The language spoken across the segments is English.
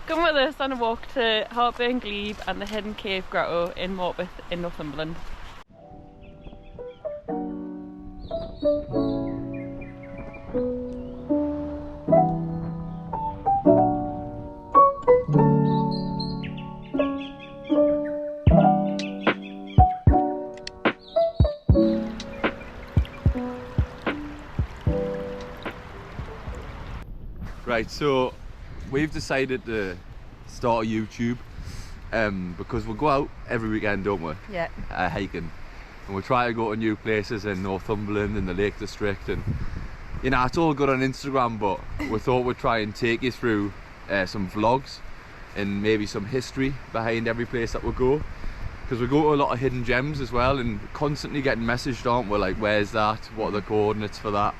Come with us on a walk to Hartburn, Glebe and the hidden cave Grotto in Morpeth in Northumberland. Right, so we've decided to start a YouTube because we'll go out every weekend, don't we? Yeah. Hiking, and we'll try to go to new places in Northumberland and the Lake District, and you know, it's all good on Instagram, but we thought we'd try and take you through some vlogs and maybe some history behind every place that we go, because we go to a lot of hidden gems as well and constantly getting messaged, aren't we, like where's that, what are the coordinates for that,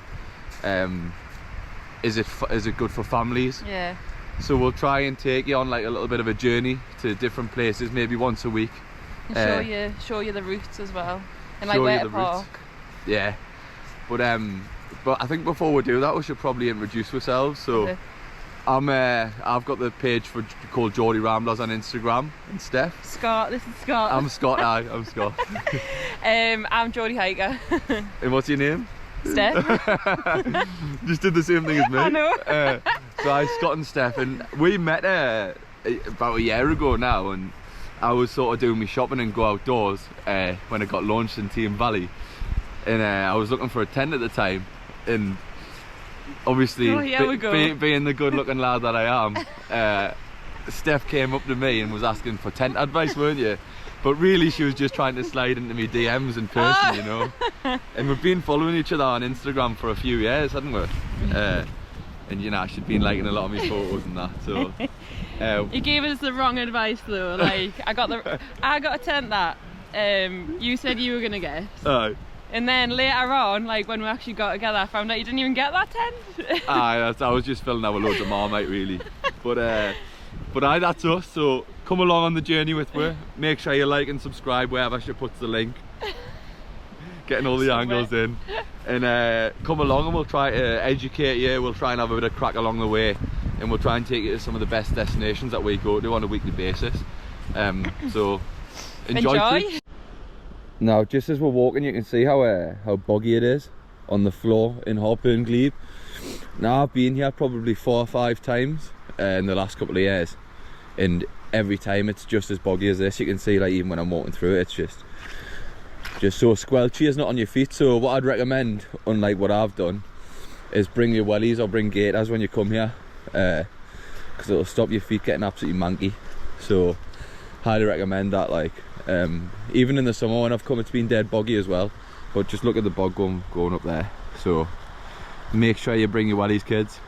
is it good for families? Yeah. So we'll try and take you on like a little bit of a journey to different places, maybe once a week. And show you the routes as well, and like where to park. Yeah, but I think before we do that, we should probably introduce ourselves. So okay. I've got the page called Geordie Ramblers on Instagram, and Steph. Scott, this is Scott. I'm Scott. I'm Scott. I'm Geordie Hiker. And what's your name? Steph. Just did the same thing as me. I know. So I'm Scott and Steph, and we met about a year ago now, and I was sort of doing my shopping and go outdoors when I got launched in Team Valley, and I was looking for a tent at the time, and obviously being the good looking lad that I am, Steph came up to me and was asking for tent advice, weren't you? But really she was just trying to slide into me DMs in person, you know. And we've been following each other on Instagram for a few years, hadn't we? And you know, she'd been liking a lot of my photos and that, so you gave us the wrong advice though. Like I got a tent that you said you were gonna get. Aye. And then later on, like when we actually got together, I found out you didn't even get that tent. Aye, I was just filling out with loads of Marmite really. But aye, that's us, so come along on the journey with me. Make sure you like and subscribe wherever she puts the link. Getting all the angles in. And come along and we'll try to educate you, we'll try and have a bit of crack along the way, and we'll try and take you to some of the best destinations that we go to on a weekly basis. So enjoy. Now just as we're walking, you can see how boggy it is on the floor in Hartburn, Glebe. Now I've been here probably 4 or 5 times in the last couple of years, and every time it's just as boggy as this. You can see, like, even when I'm walking through it, it's just so squelchy, it's not on your feet. So what I'd recommend, unlike what I've done, is bring your wellies or bring gaiters when you come here, because it'll stop your feet getting absolutely manky. So highly recommend that. Like even in the summer when I've come, it's been dead boggy as well, but just look at the bog going up there. So make sure you bring your wellies, kids.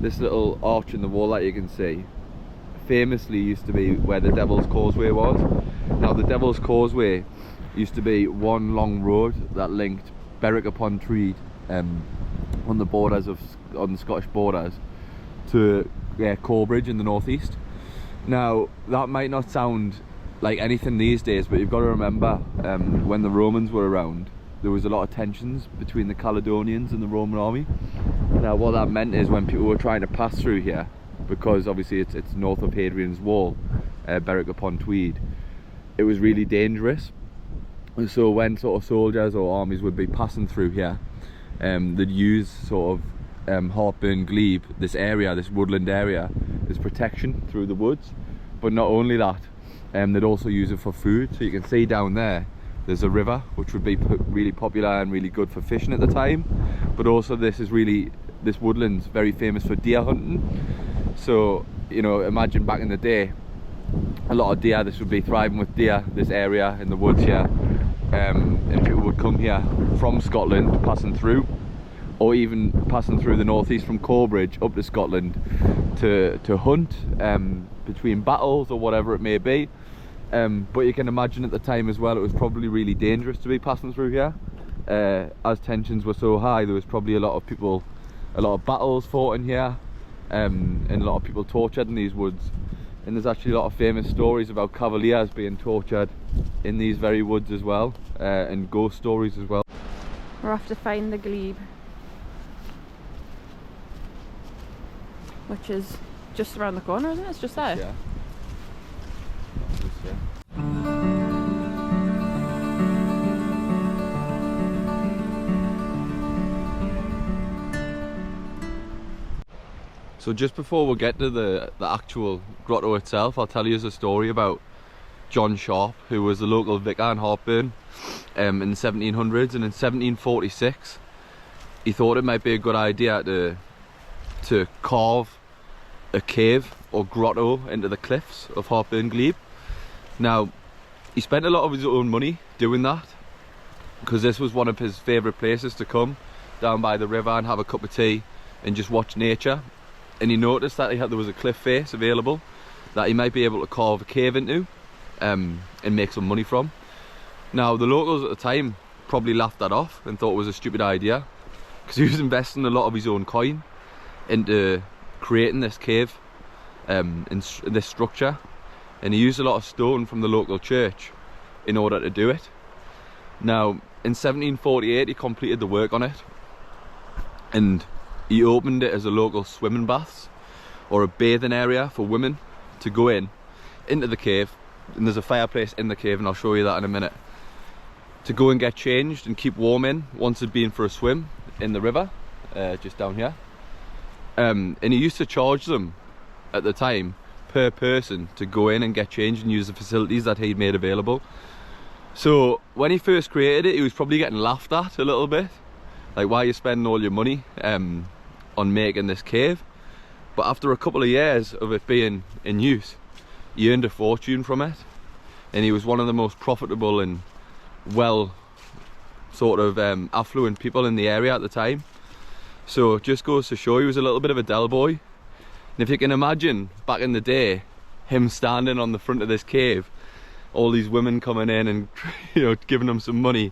This little arch in the wall that you can see famously used to be where the Devils Causeway was. Now the Devils Causeway used to be one long road that linked Berwick-upon-Tweed on the Scottish borders to Corbridge in the northeast. Now that might not sound like anything these days, but you've got to remember when the Romans were around, there was a lot of tensions between the Caledonians and the Roman army. Now what that meant is when people were trying to pass through here, because obviously it's north of Hadrian's Wall, Berwick-upon-Tweed, it was really dangerous. And so when sort of soldiers or armies would be passing through here, they'd use sort of Hartburn, Glebe, this area, this woodland area, as protection through the woods. But not only that, they'd also use it for food. So you can see down there's a river which would be really popular and really good for fishing at the time, but also this woodland's very famous for deer hunting. So, you know, imagine back in the day, a lot of deer, this would be thriving with deer, this area in the woods here, and people would come here from Scotland passing through, or even passing through the northeast from Corbridge up to Scotland to hunt between battles or whatever it may be. But you can imagine at the time as well, it was probably really dangerous to be passing through here. As tensions were so high, there was probably a lot of battles fought in here, and a lot of people tortured in these woods. And there's actually a lot of famous stories about cavaliers being tortured in these very woods as well, and ghost stories as well. We'll have to find the Glebe, which is just around the corner, isn't it? It's just there. Yeah. So just before we get to the actual grotto itself, I'll tell you a story about John Sharp, who was the local vicar in Hartburn in the 1700s, and in 1746 he thought it might be a good idea to carve a cave or grotto into the cliffs of Hartburn Glebe. Now, he spent a lot of his own money doing that, because this was one of his favourite places to come down by the river and have a cup of tea and just watch nature. And he noticed that there was a cliff face available that he might be able to carve a cave into and make some money from. Now, the locals at the time probably laughed that off and thought it was a stupid idea, because he was investing a lot of his own coin into creating this cave in this structure, and he used a lot of stone from the local church in order to do it. Now, in 1748 he completed the work on it, and he opened it as a local swimming baths, or a bathing area for women to go into the cave, and there's a fireplace in the cave, and I'll show you that in a minute, to go and get changed and keep warm in once they'd been for a swim in the river, just down here. And he used to charge them at the time per person to go in and get changed and use the facilities that he'd made available. So when he first created it, he was probably getting laughed at a little bit, like, why are you spending all your money on making this cave? But after a couple of years of it being in use, he earned a fortune from it, and he was one of the most profitable and well sort of affluent people in the area at the time. So it just goes to show he was a little bit of a Del boy. And if you can imagine back in the day, him standing on the front of this cave, all these women coming in and, you know, giving him some money,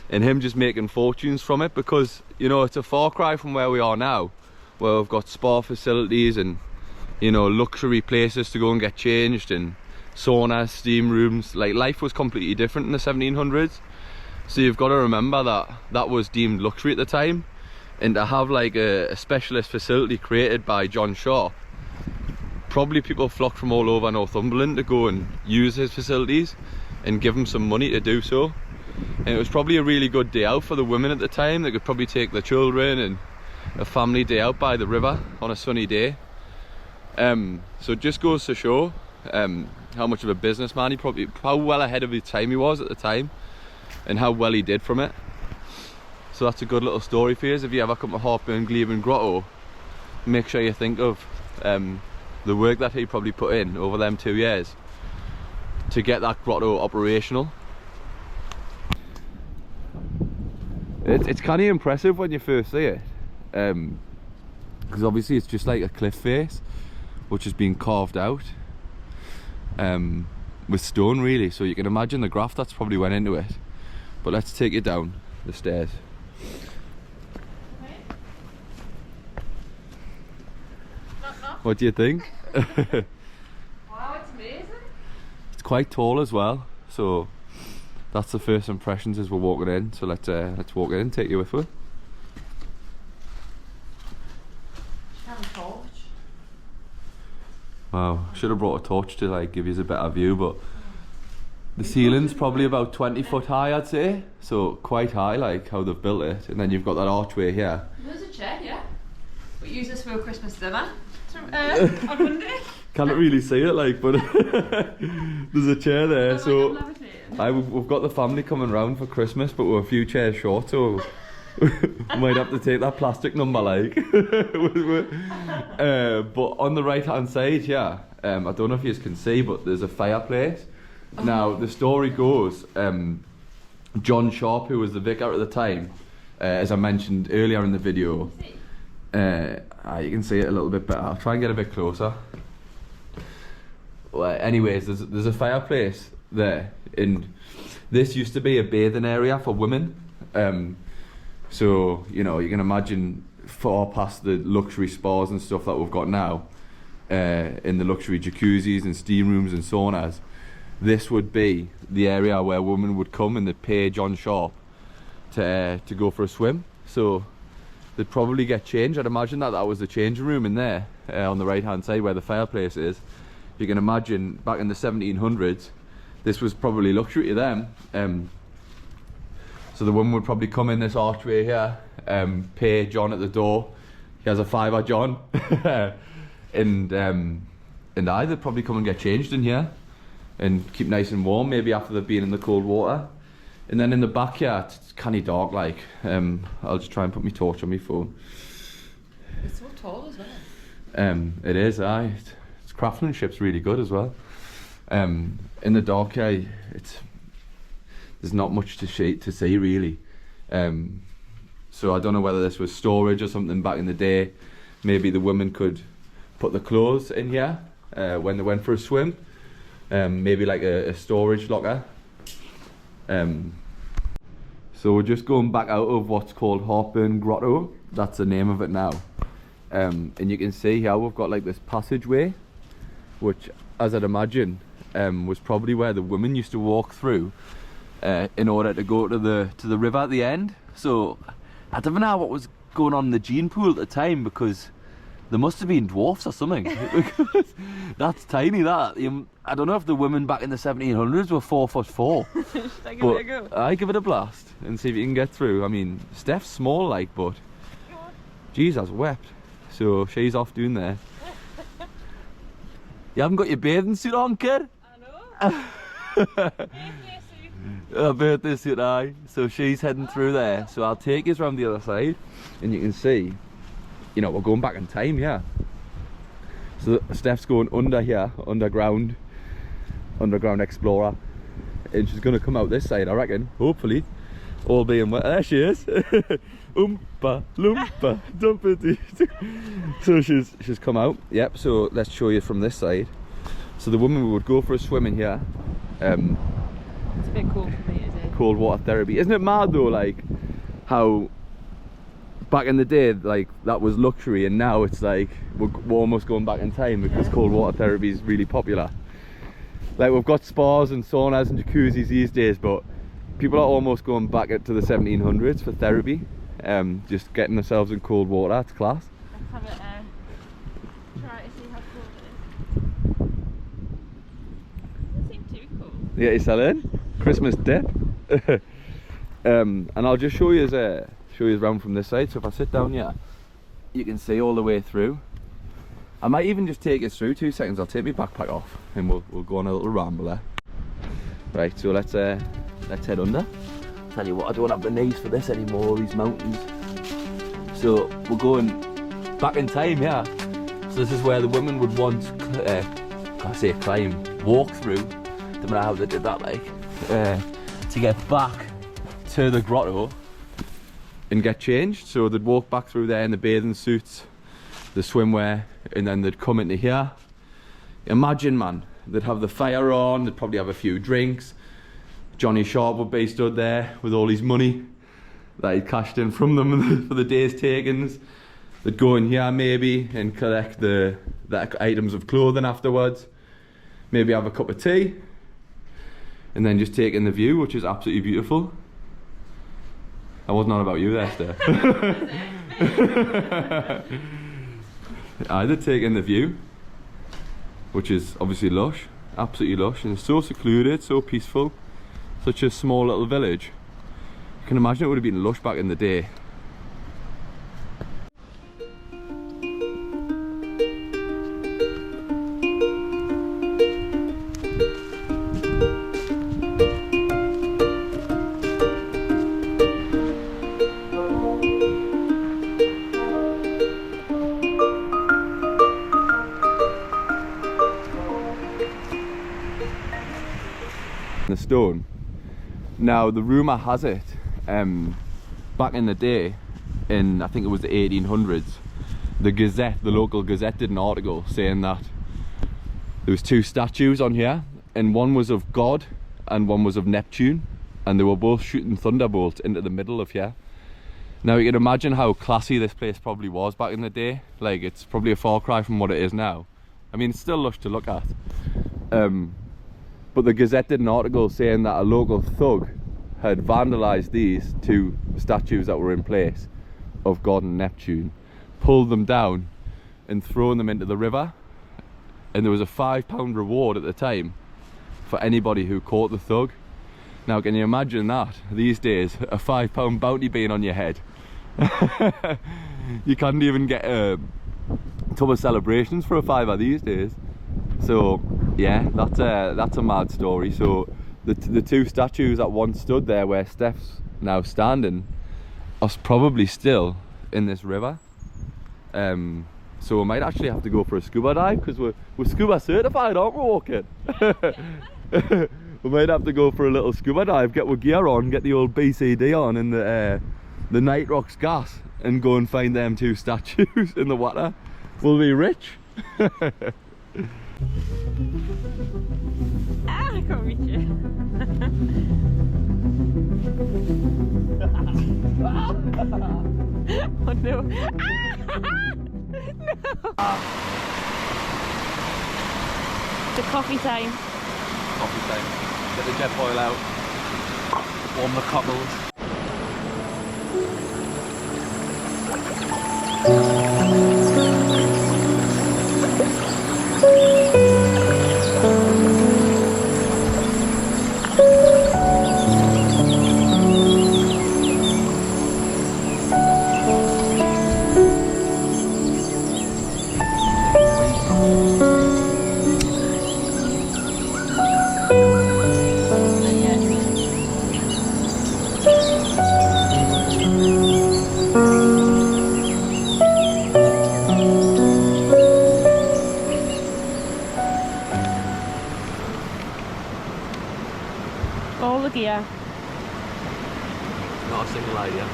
and him just making fortunes from it, because, you know, it's a far cry from where we are now, where we've got spa facilities and, you know, luxury places to go and get changed, and saunas, steam rooms. Like, life was completely different in the 1700s. So you've got to remember that that was deemed luxury at the time, and to have like a specialist facility created by John Sharp, probably people flocked from all over Northumberland to go and use his facilities and give him some money to do so. And it was probably a really good day out for the women at the time. They could probably take their children and a family day out by the river on a sunny day. So it just goes to show how much of a businessman how well ahead of his time he was at the time, and how well he did from it. So that's a good little story for you. If you ever come to Hartburn, Glebe and Grotto, make sure you think of the work that he probably put in over them 2 years to get that grotto operational. It's kind of impressive when you first see it, because obviously it's just like a cliff face which has been carved out with stone, really. So you can imagine the graft that's probably went into it. But let's take you down the stairs. What do you think? Wow, it's amazing. It's quite tall as well, so that's the first impressions as we're walking in. So let's walk in and take you with us. Have a torch. Wow, should have brought a torch to like give you a better view, but the ceiling's probably about 20 foot high, I'd say, so quite high, like how they've built it. And then you've got that archway here. There's a chair, yeah. We use this for a Christmas dinner on Monday. Can't really see it, like, but there's a chair there. So we've got the family coming round for Christmas, but we're a few chairs short, so we might have to take that plastic number, like. But on the right hand side here, I don't know if you can see, but there's a fireplace. Now the story goes, John Sharp, who was the vicar at the time, as I mentioned earlier in the video. You can see it a little bit better. I'll try and get a bit closer. Well, anyways, there's a fireplace there, and this used to be a bathing area for women. So you know, you can imagine far past the luxury spas and stuff that we've got now, in the luxury jacuzzis and steam rooms and saunas. This would be the area where women would come and they'd pay John Sharp to go for a swim. So they'd probably get changed. I'd imagine that was the changing room in there, on the right hand side where the fireplace is. You can imagine back in the 1700s, this was probably luxury to them. So the woman would probably come in this archway here, pay John at the door. He has a fiver, John. and they'd probably come and get changed in here and keep nice and warm, maybe after they've been in the cold water. And then in the backyard, it's kinda dark like. I'll just try and put my torch on my phone. It's so tall as well. It is, aye. Its craftsmanship's really good as well. In the dark, there's not much to see really. So I don't know whether this was storage or something back in the day. Maybe the women could put the clothes in here when they went for a swim. Maybe like a storage locker. So we're just going back out of what's called Hartburn Grotto. That's the name of it now. And you can see here we've got like this passageway, which, as I'd imagine, was probably where the women used to walk through in order to go to the river at the end. So I don't know what was going on in the gene pool at the time, because there must have been dwarfs or something. Because that's tiny, that. I don't know if the women back in the 1700s were 4'4". Should I give it a go? I give it a blast and see if you can get through. I mean, Steph's small like, but geez, has wept. So she's off doing there. You haven't got your bathing suit on, kid? I know. A birthday suit, aye. So she's heading through there. So I'll take you around the other side, and you can see, you know, we're going back in time here. So Steph's going under here, underground explorer, and she's going to come out this side, I reckon, hopefully, all being well. There she is. Oompa loompa dumpity. So she's come out. Yep. So let's show you from this side. So the woman would go for a swim in here. It's a bit cool for me, is it? Cold water therapy. Isn't it mad though, like how back in the day, like that was luxury, and now it's like we're almost going back in time because cold water therapy is really popular. Like we've got spas and saunas and jacuzzis these days, but people are almost going back to the 1700s for therapy. Just getting themselves in cold water. It's class. Let's have it try to see how cold it is. Doesn't seem too cool. Yeah, you sell in Christmas dip. And I'll just show you around from this side. So if I sit down here, you can see all the way through. I might even just take us through 2 seconds. I'll take my backpack off and we'll go on a little ramble there. Right, so let's head under. Tell you what, I don't have the knees for this anymore, these mountains. So we're going back in time here. So this is where the women would once walk through. Don't know how they did that, like, to get back to the grotto and get changed. So they'd walk back through there in the bathing suits, the swimwear, and then they'd come into here. Imagine, man, they'd have the fire on, they'd probably have a few drinks. Johnny Sharp would be stood there with all his money that he'd cashed in from them for the day's takings. They'd go in here maybe and collect the items of clothing afterwards. Maybe have a cup of tea. And then just take in the view, which is absolutely beautiful. I wasn't on about you there, Steph. I did take in the view, which is obviously lush, absolutely lush, and it's so secluded, so peaceful. Such a small little village. You can imagine it would have been lush back in the day. The stone. Now the rumour has it back in the day, in I think it was the 1800s, the Gazette, the local Gazette, did an article saying that there was two statues on here, and one was of God and one was of Neptune, and they were both shooting thunderbolts into the middle of here. Now you can imagine how classy this place probably was back in the day. Like, it's probably a far cry from what it is now. I mean, it's still lush to look at. But the Gazette did an article saying that a local thug had vandalised these two statues that were in place of God and Neptune, pulled them down and thrown them into the river, and there was a £5 reward at the time for anybody who caught the thug. Now can you imagine that these days, a £5 bounty being on your head? You can't even get a tub of celebrations for a fiver these days. So yeah, that's a mad story. So the two statues that once stood there where Steph's now standing are probably still in this river. So we might actually have to go for a scuba dive, because we're scuba certified, aren't we, Walker? We might have to go for a little scuba dive, get our gear on, get the old BCD on and the nitrox gas, and go and find them two statues in the water. We'll be rich. Ah, I can't reach it. Oh no. No. It's coffee time. Coffee time. Get the jet boil out. Warm the cockles. All the gear. Not a single idea.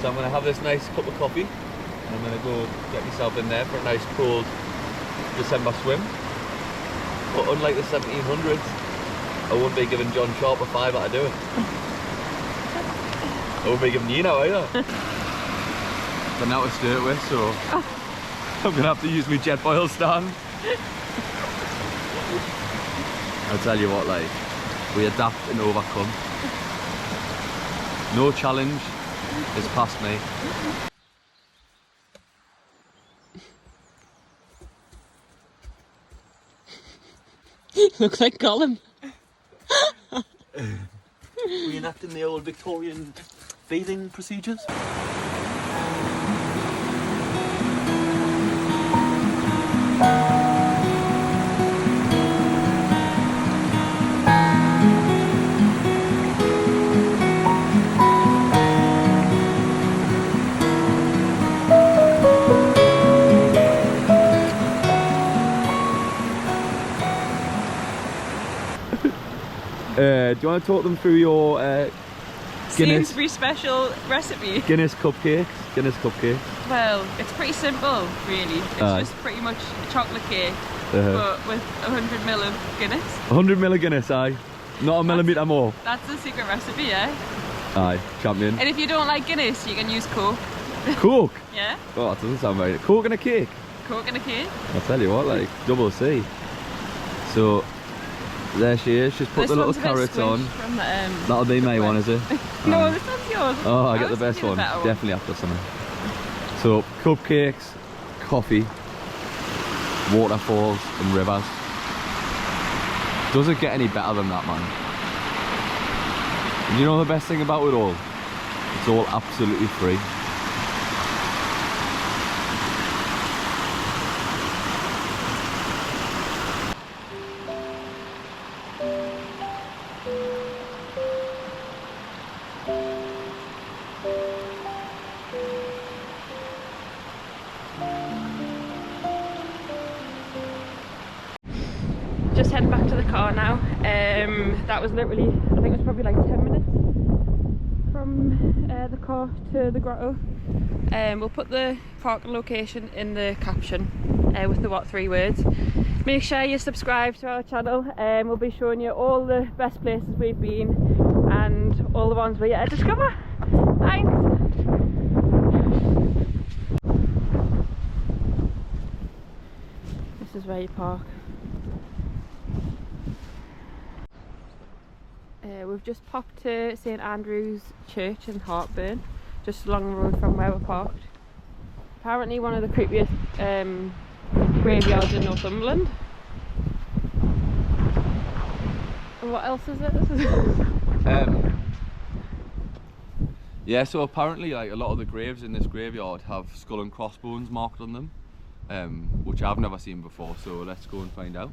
So I'm going to have this nice cup of coffee, and I'm going to go get myself in there for a nice cold December swim. But unlike the 1700s, I won't be giving John Sharp a fiver to do it. I won't be giving you now either. But now to stir it with, so I'm going to have to use my jet boil stand. I'll tell you what, like, we adapt and overcome. No challenge is past me. Looks like Gollum. Reenacting the old Victorian bathing procedures. Do you want to talk them through your Guinness Sainsbury special recipe? Guinness cupcakes? Guinness cupcakes. Well, it's pretty simple, really. It's just pretty much a chocolate cake, but with 100ml of Guinness. 100ml of Guinness, aye. Not a millimetre more. That's the secret recipe, yeah? Aye, champion. And if you don't like Guinness, you can use Coke. Coke? Yeah? Oh, that doesn't sound very... Coke and a cake? Coke and a cake. I'll tell you what, like, double C. So, there she is. She's put This the little one's a bit carrots on. squished from, That'll be my one, is it? No, this one's yours. Oh, I I get the was best thinking one. a better one. Definitely after summer. So, cupcakes, coffee, waterfalls and rivers. Doesn't get any better than that, man. And you know the best thing about it all? It's all absolutely free. Just heading back to the car now. That was literally, I think it was probably like 10 minutes from the car to the grotto. We'll put the parking location in the caption with the 3 words. Make sure you subscribe to our channel. We'll be showing you all the best places we've been and all the ones we're yet to discover. Thanks! This is where you park. We've just popped to St Andrew's Church in Hartburn, just along the road from where we're parked. Apparently one of the creepiest graveyards in Northumberland. And what else is it? Yeah, so apparently like a lot of the graves in this graveyard have skull and crossbones marked on them, which I've never seen before, so let's go and find out.